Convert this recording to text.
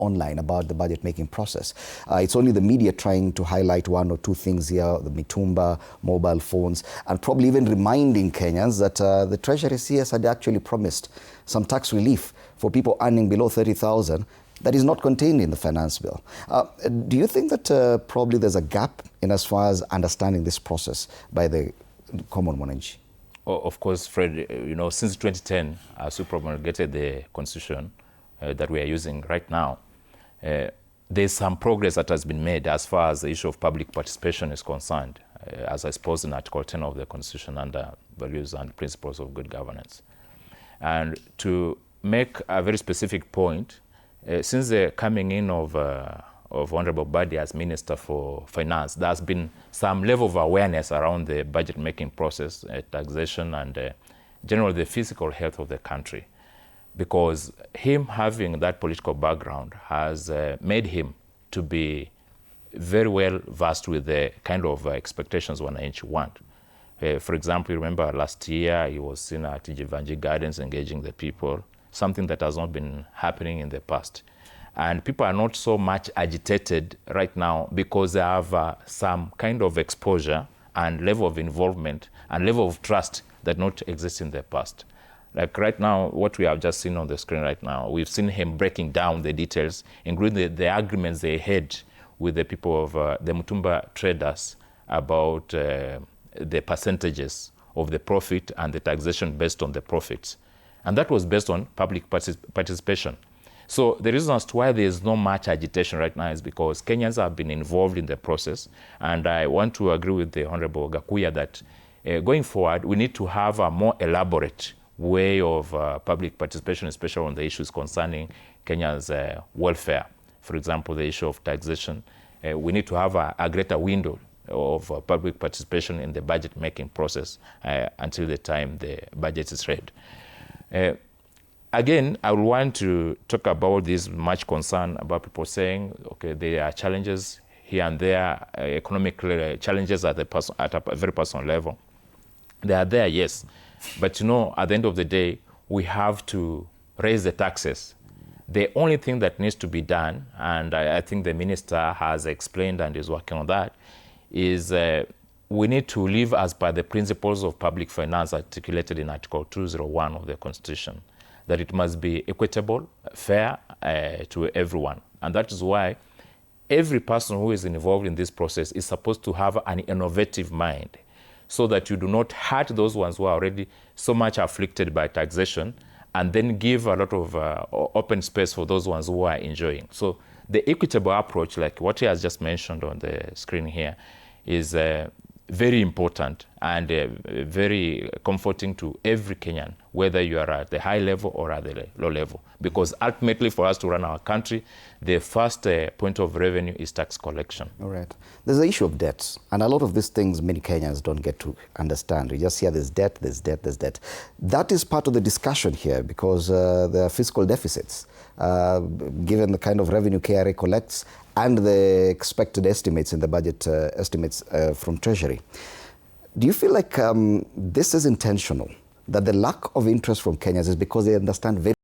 online about the budget making process. It's only the media trying to highlight one or two things here, the Mitumba, mobile phones, and probably even reminding Kenyans that the Treasury CS had actually promised some tax relief for people earning below 30,000 that is not contained in the finance bill. Do you think that probably there's a gap in as far as understanding this process by the common mwananchi? Of course, Fred, you know, since 2010, as we promulgated the constitution that we are using right now, there's some progress that has been made as far as the issue of public participation is concerned, as I suppose in Article 10 of the Constitution under values and principles of good governance. And to make a very specific point, since the coming in of Honorable Badi as Minister for Finance, there's been some level of awareness around the budget-making process, taxation, and generally the physical health of the country. Because him having that political background has made him to be very well versed with the kind of expectations wananchi want. For example, you remember last year he was seen at Jivanji Gardens engaging the people, something that has not been happening in the past. And people are not so much agitated right now because they have some kind of exposure and level of involvement and level of trust that not exist in the past. Like right now, what we have just seen on the screen right now, we've seen him breaking down the details, including the agreements they had with the people of the Mutumba traders about the percentages of the profit and the taxation based on the profits. And that was based on public participation. So the reason as to why there is not much agitation right now is because Kenyans have been involved in the process. And I want to agree with the Honorable Gakuya that going forward, we need to have a more elaborate way of public participation, especially on the issues concerning Kenya's welfare. For example, the issue of taxation. We need to have a greater window of public participation in the budget-making process until the time the budget is ready. Again, I would want to talk about this much concern about people saying, okay, there are challenges here and there, economic challenges at a very personal level. They are there, yes. But you know, at the end of the day, we have to raise the taxes. The only thing that needs to be done, and I think the minister has explained and is working on that, is we need to live as per the principles of public finance articulated in Article 201 of the Constitution, that it must be equitable, fair to everyone. And that is why every person who is involved in this process is supposed to have an innovative mind, so that you do not hurt those ones who are already so much afflicted by taxation, and then give a lot of open space for those ones who are enjoying. So the equitable approach, like what he has just mentioned on the screen here, is very important and very comforting to every Kenyan, whether you are at the high level or at the low level. Because ultimately, for us to run our country, the first point of revenue is tax collection. All right. There's the issue of debts, and a lot of these things many Kenyans don't get to understand. We just hear there's debt, there's debt, there's debt. That is part of the discussion here because there are fiscal deficits, given the kind of revenue KRA collects and the expected estimates in the budget estimates from Treasury. Do you feel like this is intentional, that the lack of interest from Kenyans is because they understand very